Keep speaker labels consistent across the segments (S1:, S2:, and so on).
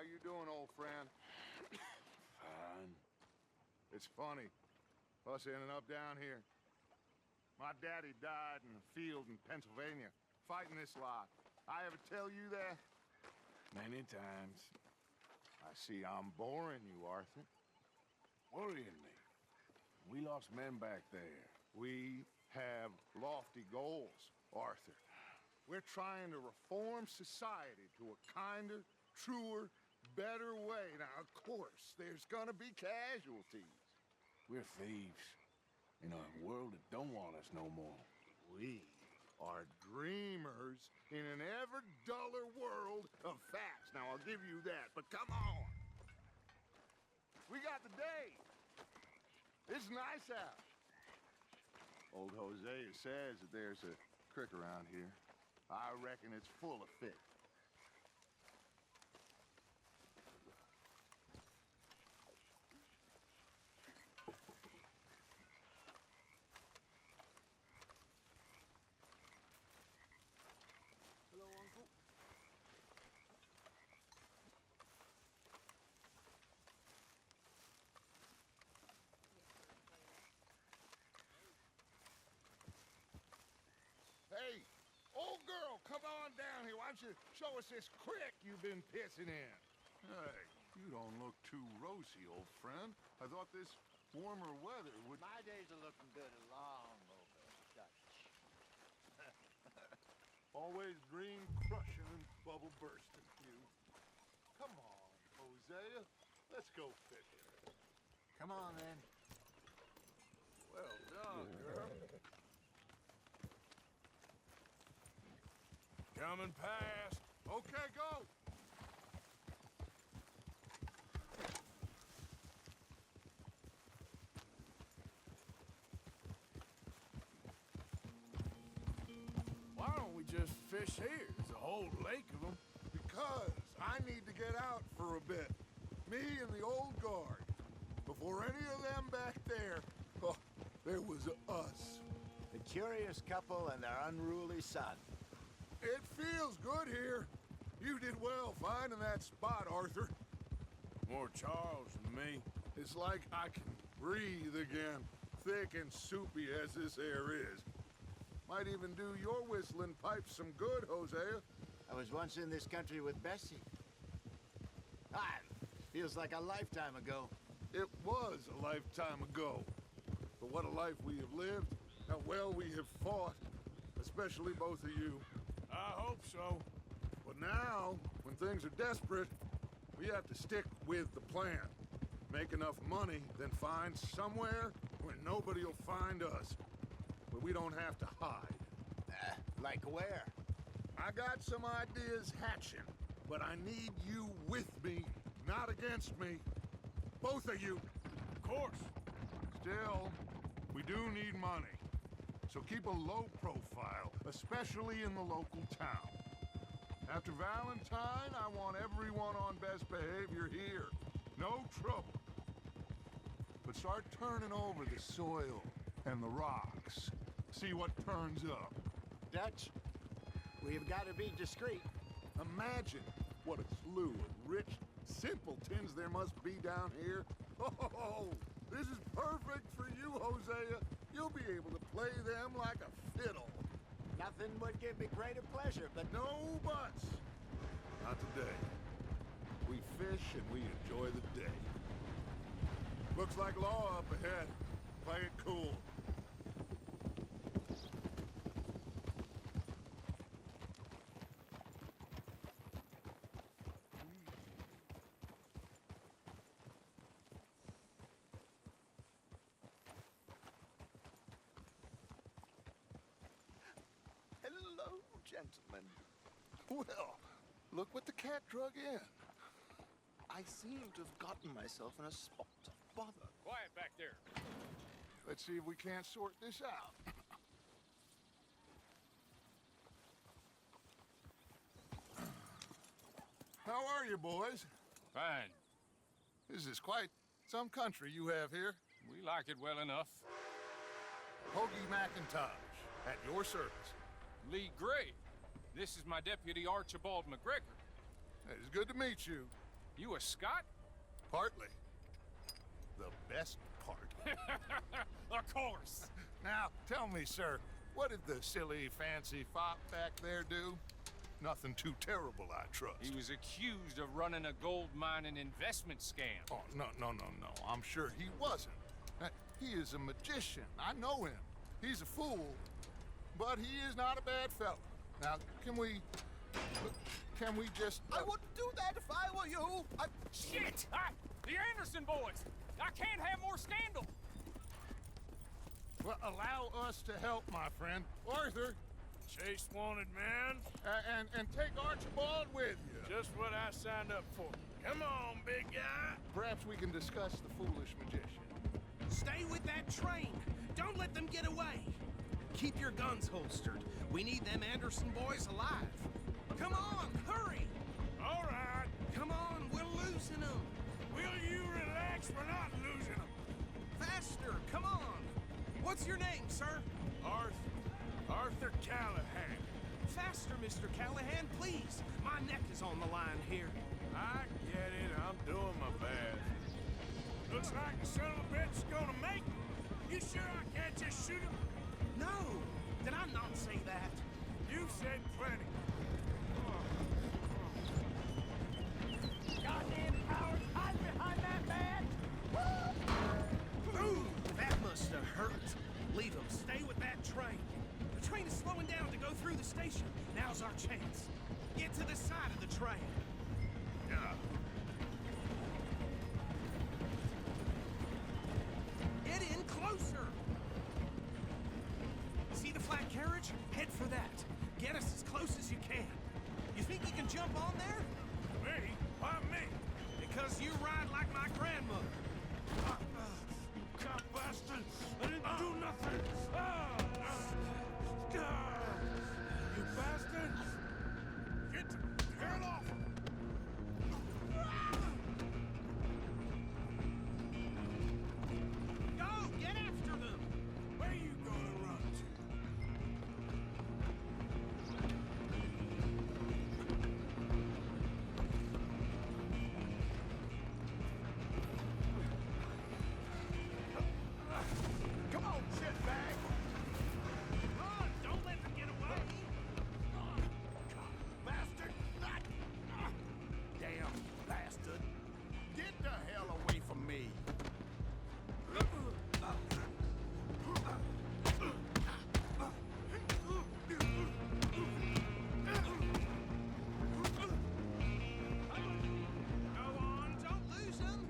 S1: you doing, old friend?
S2: Fine.
S1: It's funny, us ending up down here. My daddy died in a field in Pennsylvania, fighting this lot. I ever tell you that?
S2: Many times.
S1: I see I'm boring you, Arthur.
S2: Worrying me. We lost men back there.
S1: We have lofty goals, Arthur. We're trying to reform society to a kinder, truer, better way. Now, of course, there's gonna be casualties.
S2: We're thieves. In a world that don't want us no more.
S1: We are dreamers in an ever duller world of facts. Now, I'll give you that, but come on. We got the day. It's nice out. Old Hosea says that there's a creek around here. I reckon it's full of fish.
S3: Hello, Uncle.
S1: Hey, old girl, come on down here. Why don't you show us this creek you've been pissing in? Hey, you don't look too rosy, old friend. I thought this warmer weather would...
S3: My days are looking good along over Dutch.
S1: Always green crushing and bubble bursting, you. Come on, Hosea. Let's go fishing.
S3: Come on, then.
S1: Well done, girl.
S2: Coming past.
S1: Okay, go.
S2: Why don't we just fish here? There's a whole lake of them.
S1: Because I need to get out for a bit. Me and the old guard. Before any of them back there, oh, there was us.
S3: The curious couple and their unruly son.
S1: It feels good here. You did well finding that spot, Arthur.
S2: More Charles than me.
S1: It's like I can breathe again, thick and soupy as this air is. Might even do your whistling pipes some good, Hosea.
S3: I was once in this country with Bessie. Ah, feels like a lifetime ago.
S1: It was a lifetime ago. But what a life we have lived, how well we have fought, especially both of you.
S2: I hope so.
S1: But now, when things are desperate, we have to stick with the plan. Make enough money, then find somewhere where nobody will find us. Where we don't have to hide.
S3: Like where?
S1: I got some ideas hatching, but I need you with me, not against me. Both of you.
S2: Of course.
S1: Still, we do need money. So keep a low profile, especially in the local town. After Valentine, I want everyone on best behavior here. No trouble. But start turning over the soil and the rocks. See what turns up.
S3: Dutch, we've got to be discreet.
S1: Imagine what a slew of rich simpletons there must be down here. Oh, this is perfect for you, Hosea. You'll be able to play them like a fiddle.
S3: Nothing would give me greater pleasure, but
S1: No buts. Not today. We fish and we enjoy the day. Looks like law up ahead. Play it cool.
S3: Hello, gentlemen.
S1: Well, look what the cat drug in.
S3: I seem to have gotten myself in a spot of bother.
S2: Quiet back there.
S1: Let's see if we can't sort this out. How are you, boys?
S4: Fine.
S1: This is quite some country you have here.
S4: We like it well enough.
S1: Hoagie McIntosh, at your service.
S4: Lee Gray. This is my deputy, Archibald McGregor.
S1: It's good to meet you.
S4: You a Scot?
S1: Partly. The best part.
S4: Of course.
S1: Now, tell me, sir, what did the silly, fancy fop back there do? Nothing too terrible, I trust.
S4: He was accused of running a gold mining investment scam.
S1: Oh, no. I'm sure he wasn't. He is a magician. I know him. He's a fool, but he is not a bad fellow. Now, can we just...
S2: I wouldn't do that if I were you.
S4: Shit! The Anderson boys! I can't have more scandal!
S1: Well, allow us to help, my friend. Arthur,
S2: Chase wanted man.
S1: and take Archibald with you.
S2: Just what I signed up for. Come on, big guy.
S1: Perhaps we can discuss the foolish magician.
S5: Stay with that train. Don't let them get away. Keep your guns holstered. We need them Anderson boys alive. Come on, hurry.
S2: All right.
S5: Come on, we're losing them.
S2: Will you relax? We're not losing them.
S5: Faster, come on. What's your name, sir?
S2: Arthur Callahan.
S5: Faster, Mr. Callahan, please. My neck is on the line here.
S2: I get it. I'm doing my best. Looks like the son of a bitch is gonna make it. You sure I can't just shoot him?
S5: No, did I not say that?
S2: You've said plenty.
S5: Goddamn cowards, hide behind that man! Ooh, that must have hurt. Leave them. Stay with that train. The train is slowing down to go through the station. Now's our chance. Get to the side of the train.
S1: Yeah.
S5: Get in closer. See the flat carriage? Head for that. Get us as close as you can. You think you can jump on there?
S2: Me? Why me?
S5: Because you ride like my grandmother.
S2: God bastard! I didn't do nothing! You bastard! Get the hell off!
S5: Go! Get after them!
S2: Where you gonna run to? Come on, shitbag!
S5: Run! Don't let them get away!
S2: Bastard! Damn bastard! Get the hell away from me!
S5: Go on! Don't lose them!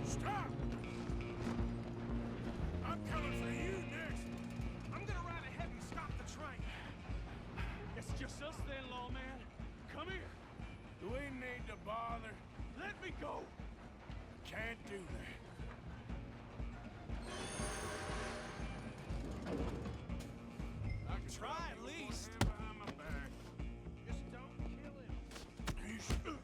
S2: Stop! I'm coming for you next!
S5: I'm gonna ride ahead and stop the train.
S4: It's just us then, lawman. Come here.
S2: Do we need to bother?
S4: Let me go.
S2: Can't do that.
S4: I can
S5: Try at least.
S2: Behind my back.
S5: Just don't kill him.
S2: You should.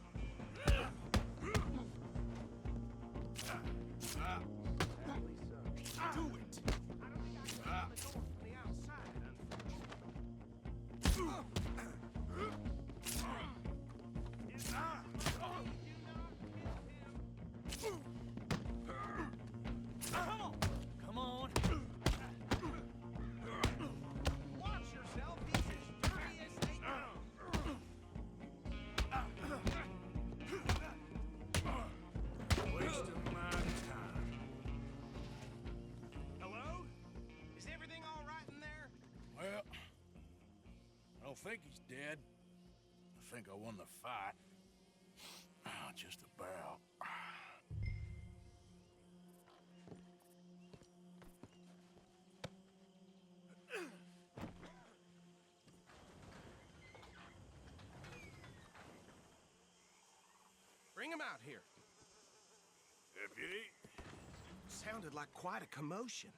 S5: Do it. I don't think I can open the door from the outside,
S4: Come on.
S5: Watch yourself. He's as dirty as they come.
S2: Wasting my time.
S5: Hello? Is everything all right in there?
S2: Well, I don't think he's dead. I think I won the fight. Just about.
S5: Bring him out here.
S2: Deputy,
S5: Sounded like quite a commotion.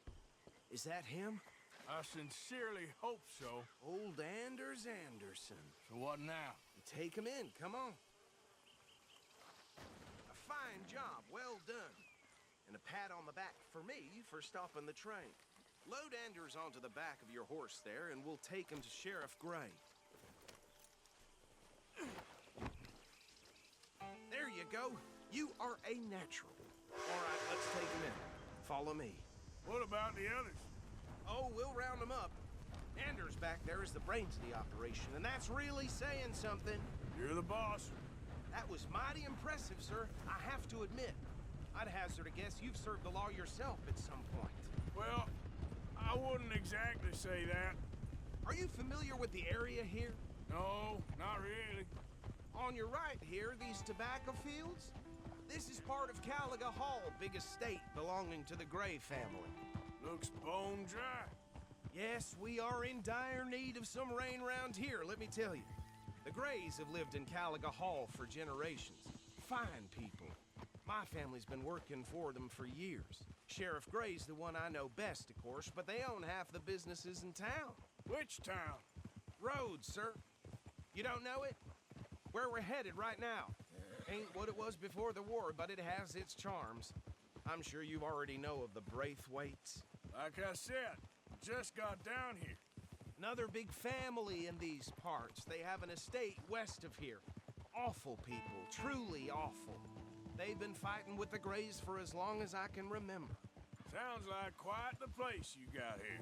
S5: Is that him?
S2: I sincerely hope so.
S5: Old Anders Anderson.
S2: So what now?
S5: Take him in, come on. A fine job, well done. And a pat on the back for me for stopping the train. Load Anders onto the back of your horse there, and we'll take him to Sheriff Gray. go. You are a natural. All right, let's take them in. Follow me.
S2: What about the others?
S5: Oh, we'll round them up. Anders back there is the brains of the operation, and that's really saying something.
S2: You're the boss.
S5: That was mighty impressive, sir. I have to admit. I'd hazard a guess you've served the law yourself at some point.
S2: Well, I wouldn't exactly say that.
S5: Are you familiar with the area here?
S2: No, not really.
S5: On your right here, these tobacco fields? This is part of Caliga Hall, big estate belonging to the Gray family.
S2: Looks bone dry.
S5: Yes, we are in dire need of some rain round here, let me tell you. The Grays have lived in Caliga Hall for generations. Fine people. My family's been working for them for years. Sheriff Gray's the one I know best, of course, but they own half the businesses in town.
S2: Which town?
S5: Rhodes, sir. You don't know it? Where we're headed right now. Ain't what it was before the war, but it has its charms. I'm sure you already know of the Braithwaites.
S2: Like I said, just got down here.
S5: Another big family in these parts. They have an estate west of here. Awful people, truly awful. They've been fighting with the Grays for as long as I can remember.
S2: Sounds like quite the place you got here.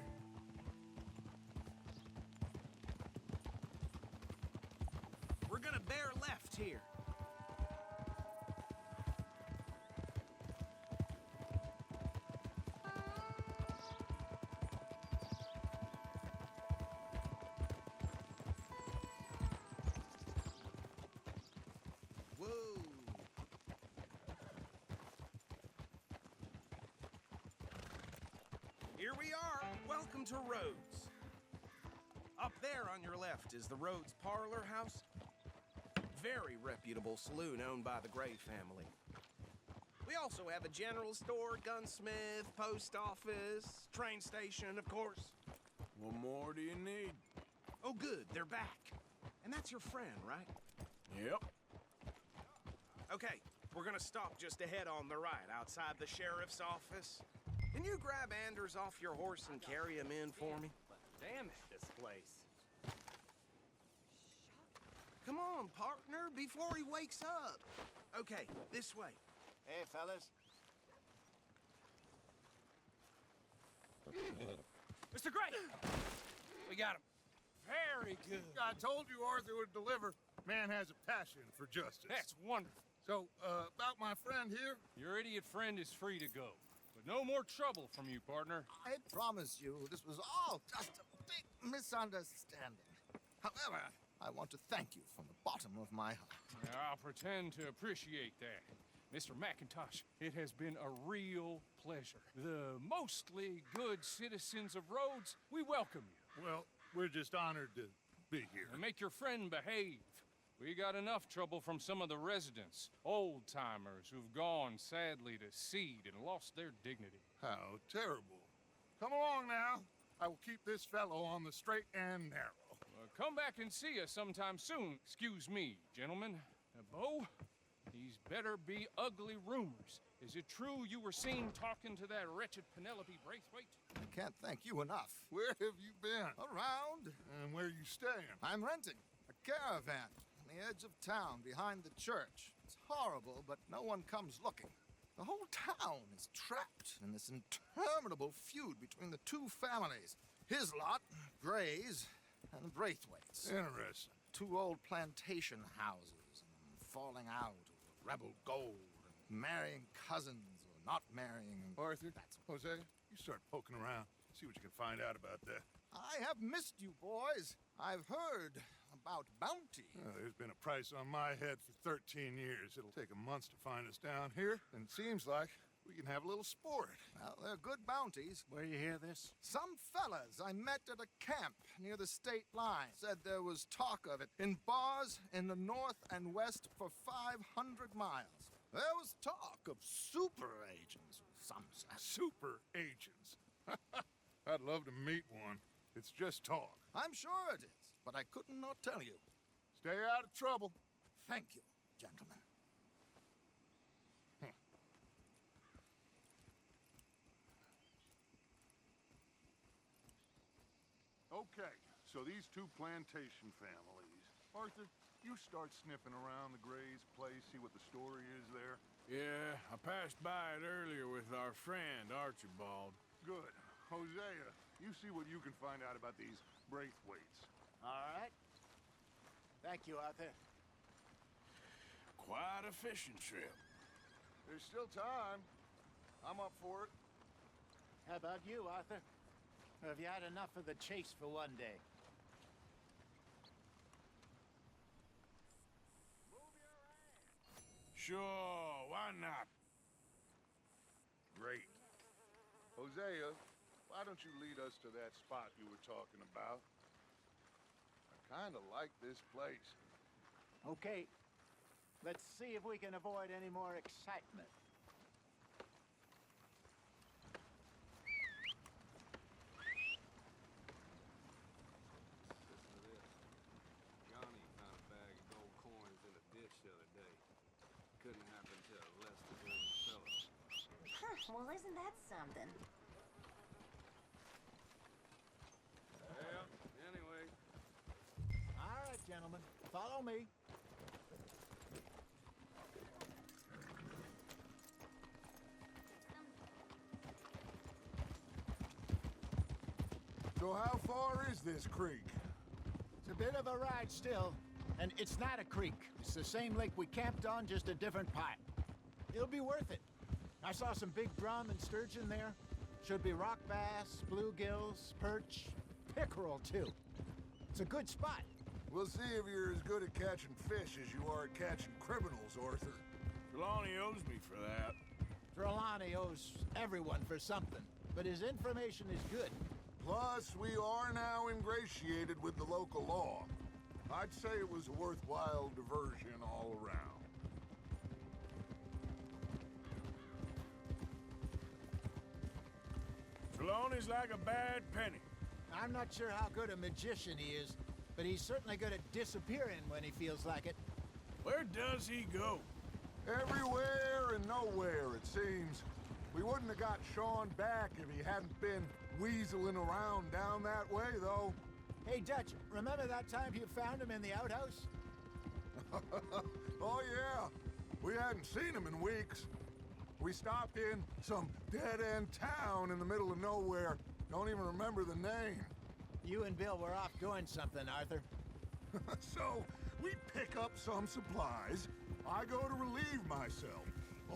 S5: We're gonna bear left here. Whoa. Here we are. Welcome to Rhodes. Up there on your left is the Rhodes Parlor House. Very reputable saloon owned by the Gray family. We also have a general store, gunsmith, post office, train station, of course.
S2: What more do you need?
S5: Oh, good, they're back. And that's your friend, right?
S2: Yep.
S5: Okay, we're gonna stop just ahead on the right, outside the sheriff's office. Can you grab Anders off your horse and carry him in for me?
S4: Damn it, this place.
S5: Come on, partner, before he wakes up. Okay, this way.
S3: Hey, fellas.
S4: Mr. Gray! We got him. Very good.
S1: I told you Arthur would deliver. Man has a passion for justice.
S4: That's wonderful.
S1: So, about my friend here?
S4: Your idiot friend is free to go. But no more trouble from you, partner.
S6: I promise you, this was all just a big misunderstanding. However, I want to thank you from the bottom of my heart.
S4: I'll pretend to appreciate that. Mr. McIntosh, it has been a real pleasure. The mostly good citizens of Rhodes, we welcome you.
S1: Well, we're just honored to be here.
S4: And make your friend behave. We got enough trouble from some of the residents, old-timers who've gone, sadly, to seed and lost their dignity.
S1: How terrible. Come along now. I will keep this fellow on the straight and narrow.
S4: Come back and see us sometime soon. Excuse me, gentlemen. Bo, these better be ugly rumors. Is it true you were seen talking to that wretched Penelope Braithwaite?
S6: I can't thank you enough.
S1: Where have you been?
S6: Around,
S1: And where are you staying?
S6: I'm renting a caravan on the edge of town behind the church. It's horrible, but no one comes looking. The whole town is trapped in this interminable feud between the two families. His lot, Gray's, and the Braithwaites.
S1: Interesting.
S6: Two old plantation houses, and falling out over rebel gold, and marrying cousins or not marrying.
S1: Arthur, Jose, you start poking around. See what you can find out about that.
S6: I have missed you, boys. I've heard about bounty.
S1: There's been a price on my head for 13 years. It'll take a month to find us down here, and it seems like we can have a little sport.
S6: Well, they're good bounties.
S3: Where you hear this?
S6: Some fellas I met at a camp near the state line said there was talk of it in bars in the north and west for 500 miles. There was talk of super agents, some said.
S1: Super agents. I'd love to meet one. It's just talk.
S6: I'm sure it is, but I could not tell you.
S1: Stay out of trouble.
S6: Thank you, gentlemen.
S1: Okay, so these two plantation families. Arthur, you start sniffing around the Grays. this place, see what the story is there?
S2: Yeah, I passed by it earlier with our friend, Archibald.
S1: Good. Hosea, you see what you can find out about these Braithwaites.
S3: All right. Thank you, Arthur.
S2: Quite a fishing trip.
S1: There's still time. I'm up for it.
S3: How about you, Arthur? Or have you had enough of the chase for one day?
S2: Sure, why not?
S1: Great. Hosea, why don't you lead us to that spot you were talking about? I kind of like this place.
S3: Okay. Let's see if we can avoid any more excitement.
S7: Listen to this. Johnny found a bag of gold coins in a ditch the other day. Couldn't happen to a less deserving fella.
S8: Huh, well, isn't that something?
S7: Yeah, anyway.
S3: All right, gentlemen. Follow me.
S1: So how far is this creek?
S3: It's a bit of a ride still. And it's not a creek. It's the same lake we camped on, just a different part. It'll be worth it. I saw some big drum and sturgeon there. Should be rock bass, bluegills, perch, pickerel, too. It's a good spot.
S1: We'll see if you're as good at catching fish as you are at catching criminals, Arthur.
S2: Trelawney owes me for that.
S3: Trelawney owes everyone for something, but his information is good.
S1: Plus, we are now ingratiated with the local law. I'd say it was a worthwhile diversion all around.
S2: Trelawney's like a bad penny.
S3: I'm not sure how good a magician he is, but he's certainly good at disappearing when he feels like it.
S2: Where does he go?
S1: Everywhere and nowhere, it seems. We wouldn't have got Sean back if he hadn't been weaseling around down that way, though.
S3: Hey, Dutch, remember that time you found him in the outhouse?
S1: Oh, yeah. We hadn't seen him in weeks. We stopped in some dead-end town in the middle of nowhere. Don't even remember the name.
S3: You and Bill were off doing something, Arthur.
S1: So, we pick up some supplies. I go to relieve myself.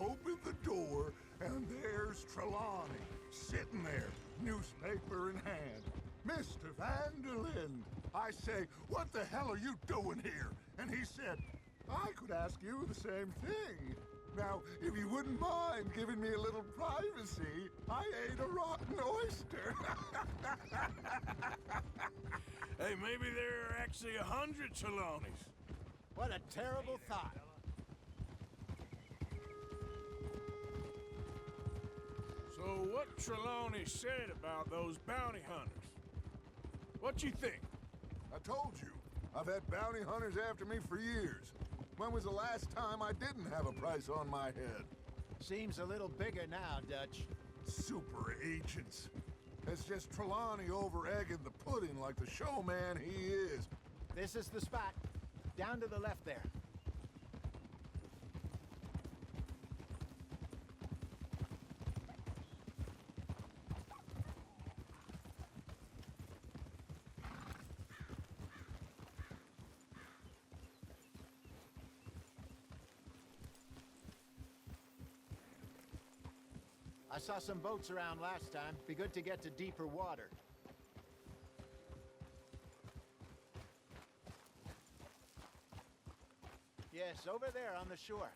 S1: Open the door, and there's Trelawney, sitting there, newspaper in hand. Mr. Vanderlyn. I say, what the hell are you doing here? And he said, I could ask you the same thing. Now, if you wouldn't mind giving me a little privacy, I ate a rotten oyster.
S2: Hey, maybe there are actually 100 Trelawneys.
S3: What a terrible thought.
S2: So what Trelawney said about those bounty hunters? What you think?
S1: I told you, I've had bounty hunters after me for years. When was the last time I didn't have a price on my head?
S3: Seems a little bigger now, Dutch.
S1: Super agents. It's just Trelawney over-egging the pudding like the showman he is.
S3: This is the spot. Down to the left there. I saw some boats around last time. Be good to get to deeper water. Yes, over there on the shore.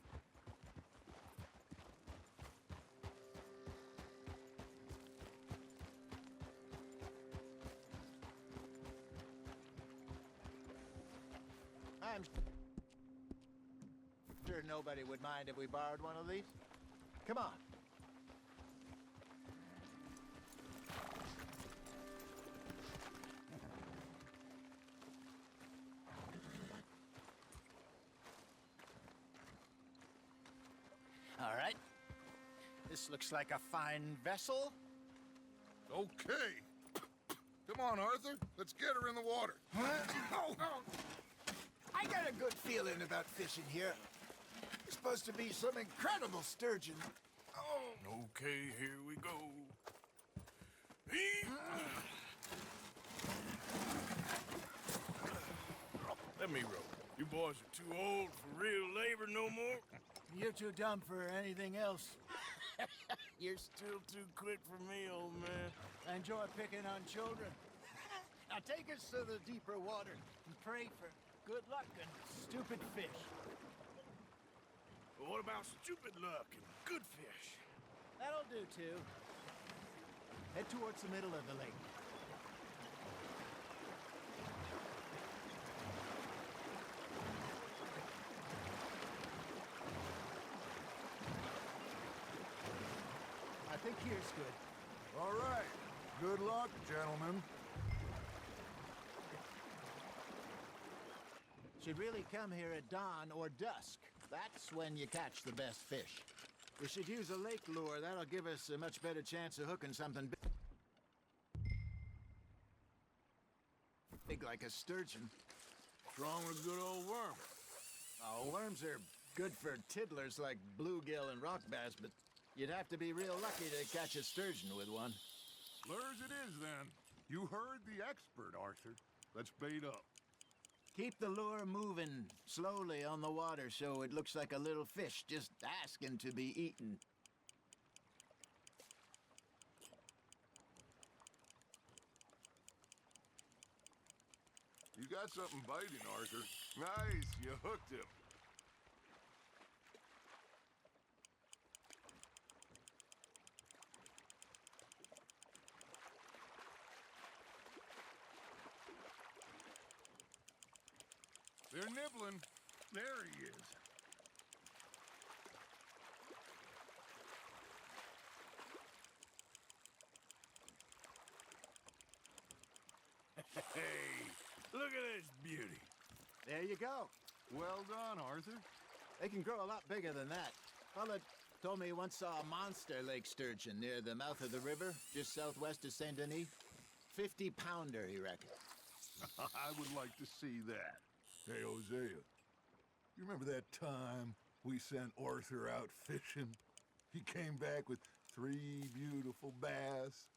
S3: I'm sure nobody would mind if we borrowed one of these. Come on. All right. This looks like a fine vessel.
S1: Okay. Come on, Arthur. Let's get her in the water.
S3: I got a good feeling about fishing here. supposed to be some incredible sturgeon.
S2: Oh. Okay, here we go. Let me row. You boys are too old for real labor no more.
S3: You're too dumb for anything else.
S2: You're still too quick for me, old man.
S3: I enjoy picking on children. Now take us to the deeper water and pray for good luck and stupid fish.
S2: But what about stupid luck and good fish?
S3: That'll do, too. Head towards the middle of the lake. I think here's good.
S1: All right. Good luck, gentlemen.
S3: Should really come here at dawn or dusk. That's when you catch the best fish. We should use a lake lure. That'll give us a much better chance of hooking something big like a sturgeon.
S2: What's wrong with good old worm?
S3: Oh, worms are good for tiddlers like bluegill and rock bass, but you'd have to be real lucky to catch a sturgeon with one.
S1: Lures it is, then. You heard the expert, Arthur. Let's bait up.
S3: Keep the lure moving slowly on the water so it looks like a little fish just asking to be eaten.
S1: You got something biting, Arthur. Nice, you hooked him. They're nibbling. There he is.
S2: Hey, look at this beauty.
S3: There you go.
S1: Well done, Arthur.
S3: They can grow a lot bigger than that. Fella told me he once saw a monster lake sturgeon near the mouth of the river, just southwest of Saint Denis. 50-pounder, he reckoned.
S1: I would like to see that. Hey, Hosea, you remember that time we sent Arthur out fishing? He came back with 3 beautiful bass.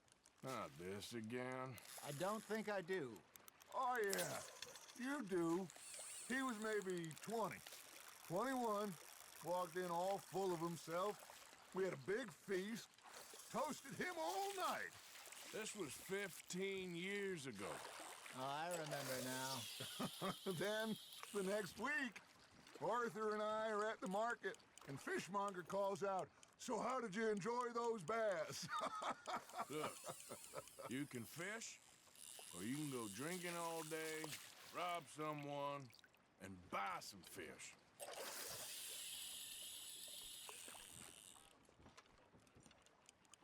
S2: Not this again.
S3: I don't think I do.
S1: Oh, yeah, you do. He was maybe 20, 21, walked in all full of himself. We had a big feast, toasted him all night.
S2: This was 15 years ago.
S3: Oh, I remember now.
S1: Then, the next week, Arthur and I are at the market, and Fishmonger calls out, "So how did you enjoy those bass?"
S2: Look, you can fish, or you can go drinking all day, rob someone, and buy some fish.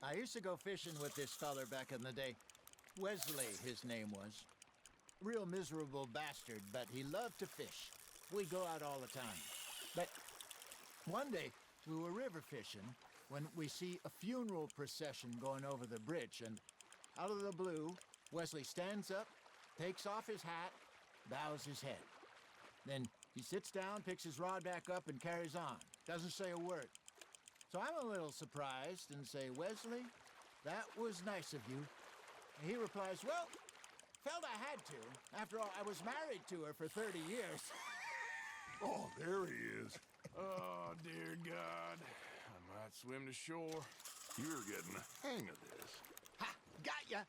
S3: I used to go fishing with this feller back in the day. Wesley, his name was. Real miserable bastard, but he loved to fish. We'd go out all the time. But one day, we were river fishing when we see a funeral procession going over the bridge, and out of the blue, Wesley stands up, takes off his hat, bows his head. Then he sits down, picks his rod back up, and carries on. Doesn't say a word. So I'm a little surprised and say, "Wesley, that was nice of you." And he replies, "Well, felt I had to. After all, I was married to her for 30 years.
S1: Oh, there he is.
S2: Oh, dear God. I might swim to shore.
S1: You're getting the hang of this.
S3: Ha! Got ya!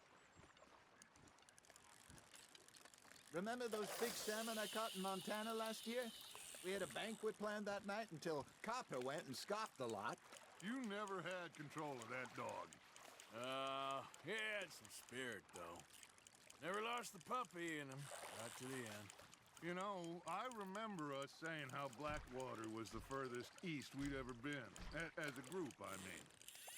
S3: Remember those big salmon I caught in Montana last year? We had a banquet planned that night until Copper went and scoffed a lot.
S1: You never had control of that dog.
S2: He had some spirit, though. Never lost the puppy in him, right to the end.
S1: You know, I remember us saying how Blackwater was the furthest east we'd ever been. As a group, I mean.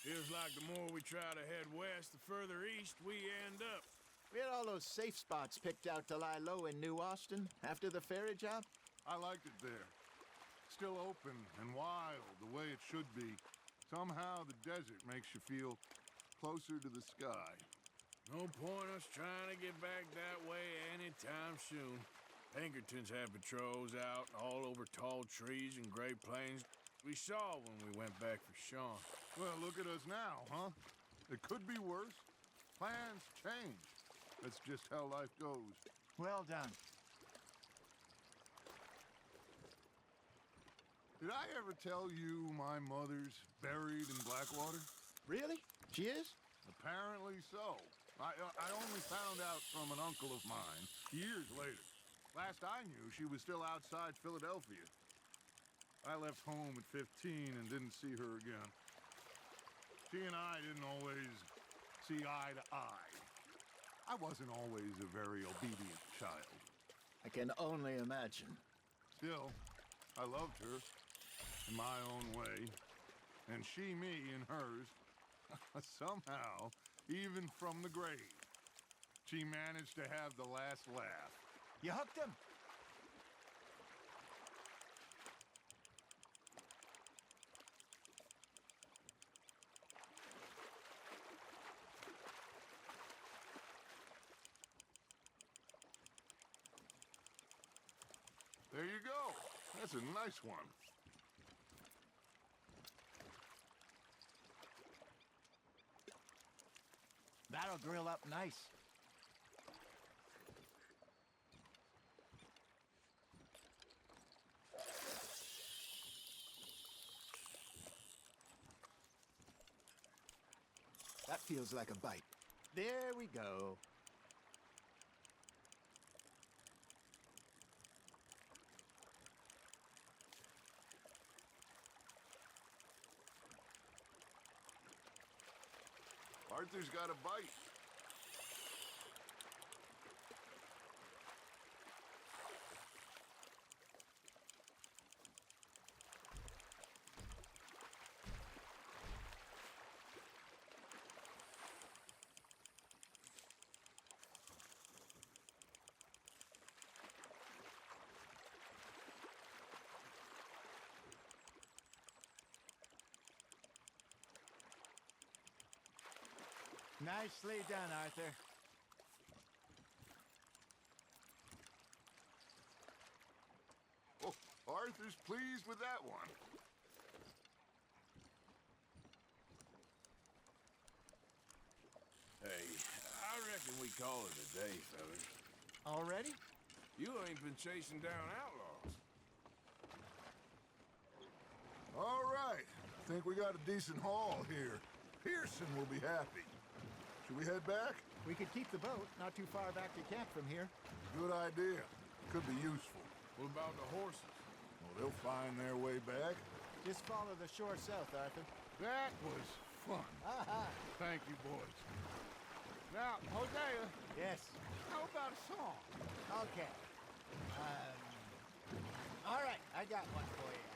S2: Feels like the more we try to head west, the further east we end up.
S3: We had all those safe spots picked out to lie low in New Austin after the ferry job.
S1: I liked it there. Still open and wild, the way it should be. Somehow the desert makes you feel closer to the sky.
S2: No point us trying to get back that way anytime soon. Pinkertons have patrols out all over tall trees and Great Plains. We saw when we went back for Sean.
S1: Well, look at us now, huh? It could be worse. Plans change. That's just how life goes.
S3: Well done.
S1: Did I ever tell you my mother's buried in Blackwater?
S3: Really? She is?
S1: Apparently so. I only found out from an uncle of mine years later. Last I knew, she was still outside Philadelphia. I left home at 15 and didn't see her again. She and I didn't always see eye to eye. I wasn't always a very obedient child.
S3: I can only imagine.
S1: Still, I loved her in my own way, and she me in hers. Somehow, even from the grave, she managed to have the last laugh.
S3: You hooked him?
S1: There you go. That's a nice one.
S3: That'll grill up nice. That feels like a bite. There we go.
S1: Arthur's got a bite.
S3: Nicely done, Arthur.
S1: Oh, Arthur's pleased with that one.
S2: Hey, I reckon we call it a day, fellas.
S3: Already?
S2: You ain't been chasing down outlaws.
S1: All right. I think we got a decent haul here. Pearson will be happy. Should we head back?
S3: We could keep the boat not too far back to camp from here.
S1: Good idea. Could be useful.
S2: What about the horses?
S1: Well, they'll find their way back.
S3: Just follow the shore south, Arthur.
S1: That was fun.
S3: Aha!
S1: Thank you, boys. Now, Hosea,
S3: Yes.
S1: how about a song?
S3: Okay. All right, I got one for you.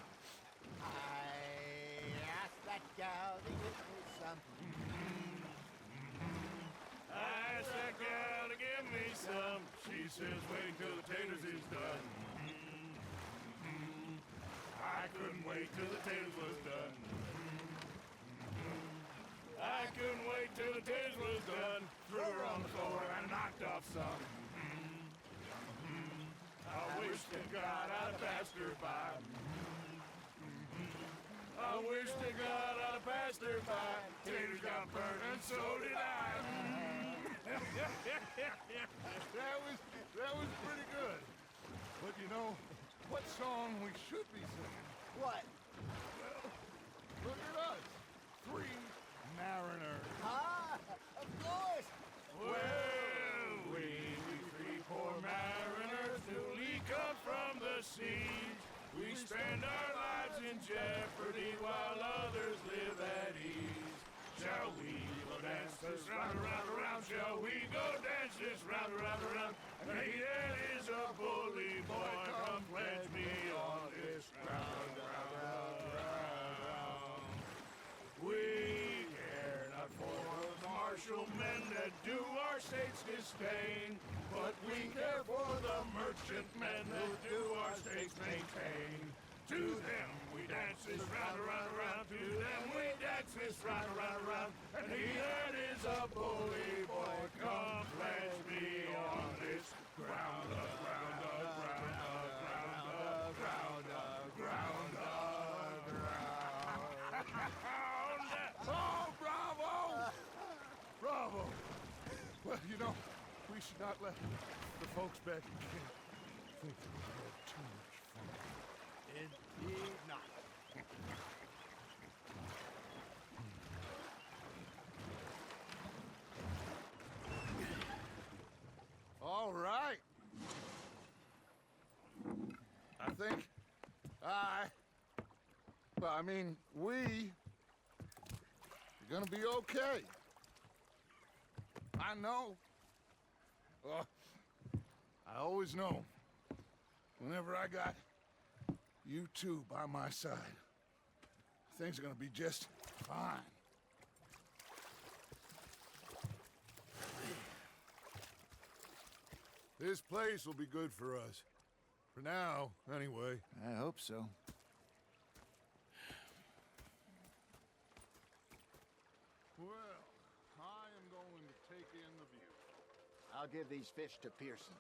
S3: I asked that gal to give me some.
S2: I asked that gal to give me some. She says wait till the taters is done. I couldn't wait till the taters was done. I couldn't wait till the taters was done. Threw her on the floor and knocked off some. I wish to God I'd have passed her by. I wish to God I'd have passed her by. Taters got burned and so did I.
S1: That was pretty good. But you know, what song we should be singing?
S3: What?
S1: Well, look at us. 3 mariners.
S3: Ah, of course.
S2: Well, we three poor mariners newly come from the siege. We spend our lives in jeopardy while others live at ease. Shall we go dance this round, around, around? Shall we go dance this round, around, around? Hey, that is a bully boy. Come pledge me on this round, round, round, round. We care not for the martial men that do our state's disdain, but we care for the merchant men that do our state's maintain. To them we dance this round, around, around. To them we dance this round, around, around. And he that is a bully boy, come pledge me on this ground up, ground up, ground up, ground up, ground up, ground up, ground up.
S1: should not let the folks back in camp think that we had too much fun.
S3: Indeed not.
S1: All right. I think we are gonna be okay. I know. I always know. Whenever I got you two by my side, things are gonna be just fine. This place will be good for us. For now, anyway.
S3: I hope so.
S1: Well, I am going to take in the view.
S3: I'll give these fish to Pearson.